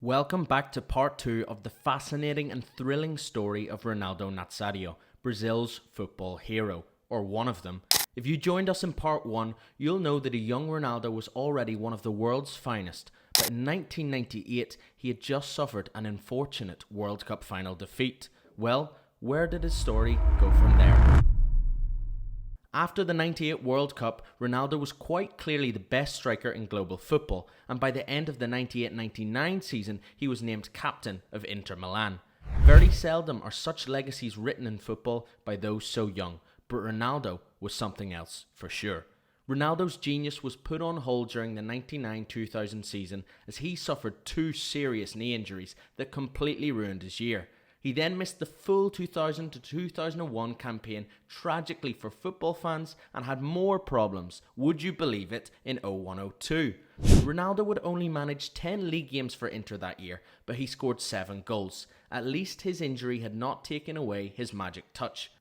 Welcome back to part 2 of the fascinating and thrilling story of Ronaldo Nazario, Brazil's football hero, or one of them. If you joined us in part 1, you'll know that a young Ronaldo was already one of the world's finest, but in 1998 he had just suffered an unfortunate World Cup final defeat. Well, where did his story go from there? After the 98 World Cup, Ronaldo was quite clearly the best striker in global football, and by the end of the 98-99 season, he was named Captain of Inter Milan. Very seldom are such legacies written in football by those so young, but Ronaldo was something else for sure. Ronaldo's genius was put on hold during the 99-2000 season as he suffered 2 serious knee injuries that completely ruined his year. He then missed the full 2000 to 2001 campaign tragically for football fans and had more problems, would you believe it, in 01-02. Ronaldo would only manage 10 league games for Inter that year, but he scored 7 goals. At least his injury had not taken away his magic touch.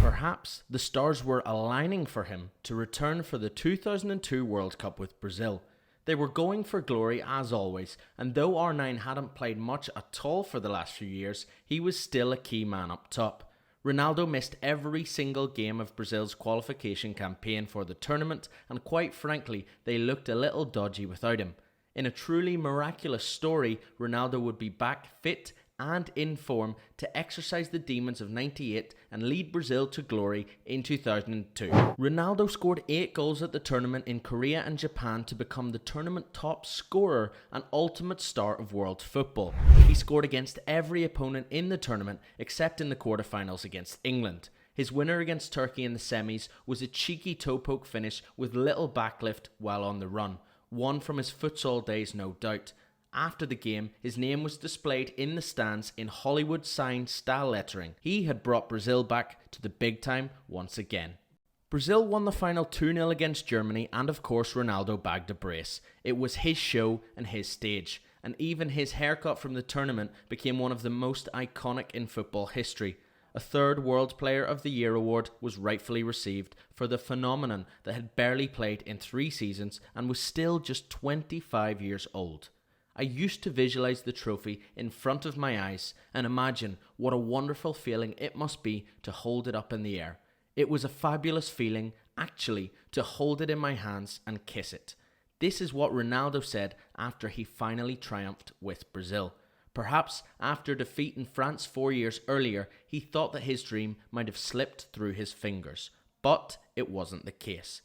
Perhaps the stars were aligning for him to return for the 2002 World Cup with Brazil. They were going for glory as always, and though R9 hadn't played much at all for the last few years, he was still a key man up top. Ronaldo missed every single game of Brazil's qualification campaign for the tournament, and quite frankly, they looked a little dodgy without him. In a truly miraculous story, Ronaldo would be back fit and in form to exorcise the demons of 98 and lead Brazil to glory in 2002. Ronaldo scored 8 goals at the tournament in Korea and Japan to become the tournament top scorer and ultimate star of world football. He scored against every opponent in the tournament except in the quarterfinals against England. His winner against Turkey in the semis was a cheeky toe poke finish with little backlift while on the run. One from his futsal days, no doubt. After the game, his name was displayed in the stands in Hollywood sign style lettering. He had brought Brazil back to the big time once again. Brazil won the final 2-0 against Germany, and of course Ronaldo bagged a brace. It was his show and his stage, and even his haircut from the tournament became one of the most iconic in football history. A 3rd World Player of the Year award was rightfully received for the phenomenon that had barely played in 3 seasons and was still just 25 years old. I used to visualize the trophy in front of my eyes and imagine what a wonderful feeling it must be to hold it up in the air. It was a fabulous feeling, actually, to hold it in my hands and kiss it. This is what Ronaldo said after he finally triumphed with Brazil. Perhaps after defeat in France 4 years earlier, he thought that his dream might have slipped through his fingers. But it wasn't the case.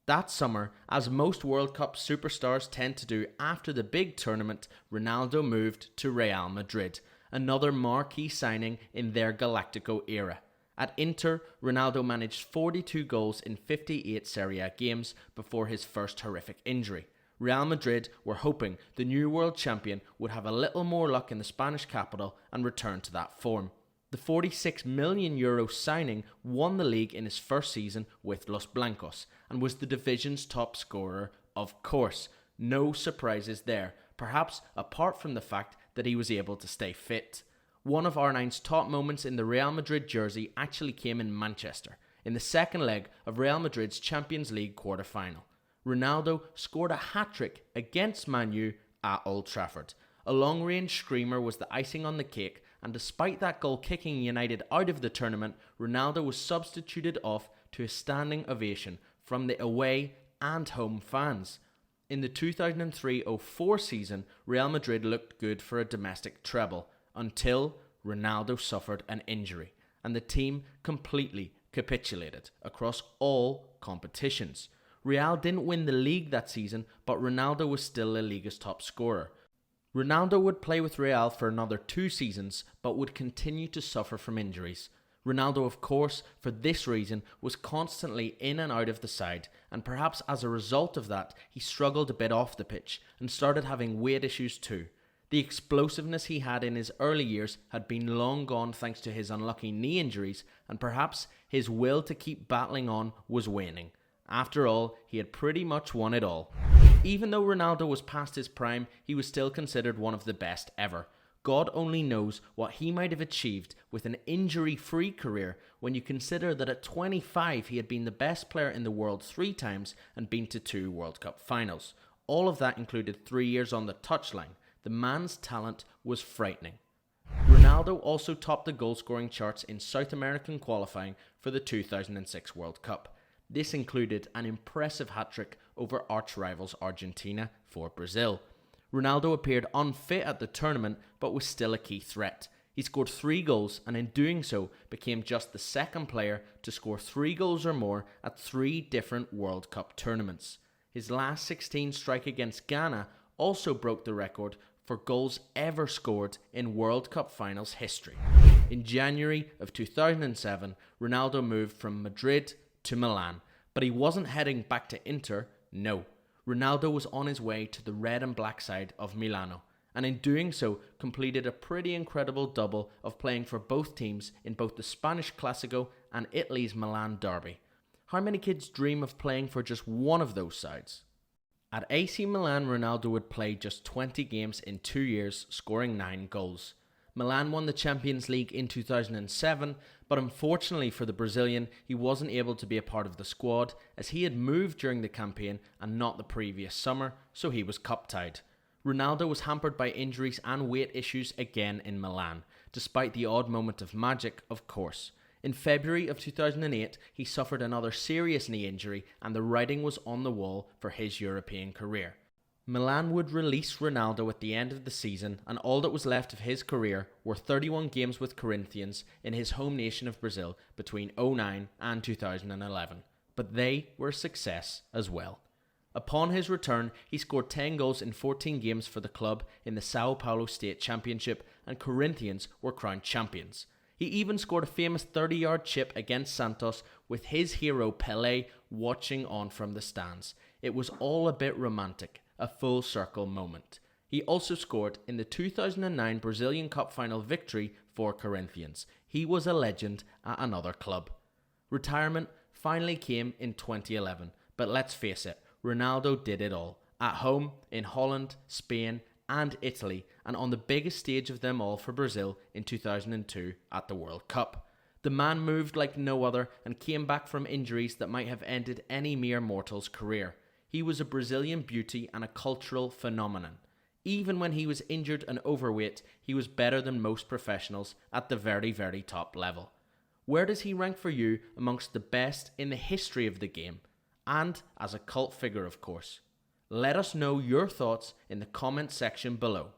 That summer, as most World Cup superstars tend to do after the big tournament, Ronaldo moved to Real Madrid, another marquee signing in their Galactico era. At Inter, Ronaldo managed 42 goals in 58 Serie A games before his first horrific injury. Real Madrid were hoping the new world champion would have a little more luck in the Spanish capital and return to that form. The €46 million signing won the league in his first season with Los Blancos and was the division's top scorer, of course. No surprises there, perhaps apart from the fact that he was able to stay fit. One of R9's top moments in the Real Madrid jersey actually came in Manchester, in the second leg of Real Madrid's Champions League quarter-final. Ronaldo scored a hat-trick against Man U at Old Trafford. A long-range screamer was the icing on the cake, and despite that goal kicking United out of the tournament, Ronaldo was substituted off to a standing ovation from the away and home fans. In the 2003-04 season, Real Madrid looked good for a domestic treble, until Ronaldo suffered an injury, and the team completely capitulated across all competitions. Real didn't win the league that season, but Ronaldo was still La Liga's top scorer. Ronaldo would play with Real for another 2 seasons, but would continue to suffer from injuries. Ronaldo, of course, for this reason, was constantly in and out of the side, and perhaps as a result of that, he struggled a bit off the pitch and started having weight issues too. The explosiveness he had in his early years had been long gone thanks to his unlucky knee injuries, and perhaps his will to keep battling on was waning. After all, he had pretty much won it all. Even though Ronaldo was past his prime, he was still considered one of the best ever. God only knows what he might have achieved with an injury-free career when you consider that at 25 he had been the best player in the world 3 times and been to 2 World Cup finals. All of that included 3 years on the touchline. The man's talent was frightening. Ronaldo also topped the goal-scoring charts in South American qualifying for the 2006 World Cup. This included an impressive hat-trick over arch-rivals Argentina for Brazil. Ronaldo appeared unfit at the tournament but was still a key threat. He scored 3 goals and in doing so became just the second player to score 3 goals or more at 3 different World Cup tournaments. His last 16 strike against Ghana also broke the record for goals ever scored in World Cup finals history. In January of 2007, Ronaldo moved from Madrid to Milan, but he wasn't heading back to Inter, no. Ronaldo was on his way to the red and black side of Milano, and in doing so completed a pretty incredible double of playing for both teams in both the Spanish Classico and Italy's Milan derby. How many kids dream of playing for just one of those sides? At AC Milan, Ronaldo would play just 20 games in 2 years, scoring 9 goals. Milan won the Champions League in 2007, but unfortunately for the Brazilian, he wasn't able to be a part of the squad as he had moved during the campaign and not the previous summer, so he was cup-tied. Ronaldo was hampered by injuries and weight issues again in Milan, despite the odd moment of magic, of course. In February of 2008, he suffered another serious knee injury and the writing was on the wall for his European career. Milan would release Ronaldo at the end of the season and all that was left of his career were 31 games with Corinthians in his home nation of Brazil between 2009 and 2011. But they were a success as well. Upon his return, he scored 10 goals in 14 games for the club in the Sao Paulo State Championship and Corinthians were crowned champions. He even scored a famous 30-yard chip against Santos with his hero Pelé watching on from the stands. It was all a bit romantic, a full circle moment. He also scored in the 2009 Brazilian Cup final victory for Corinthians. He was a legend at another club. Retirement finally came in 2011, but let's face it, Ronaldo did it all. At home, in Holland, Spain, and Italy, and on the biggest stage of them all for Brazil in 2002 at the World Cup. The man moved like no other and came back from injuries that might have ended any mere mortal's career. He was a Brazilian beauty and a cultural phenomenon. Even when he was injured and overweight, he was better than most professionals at the very, very top level. Where does he rank for you amongst the best in the history of the game? And as a cult figure, of course. Let us know your thoughts in the comment section below.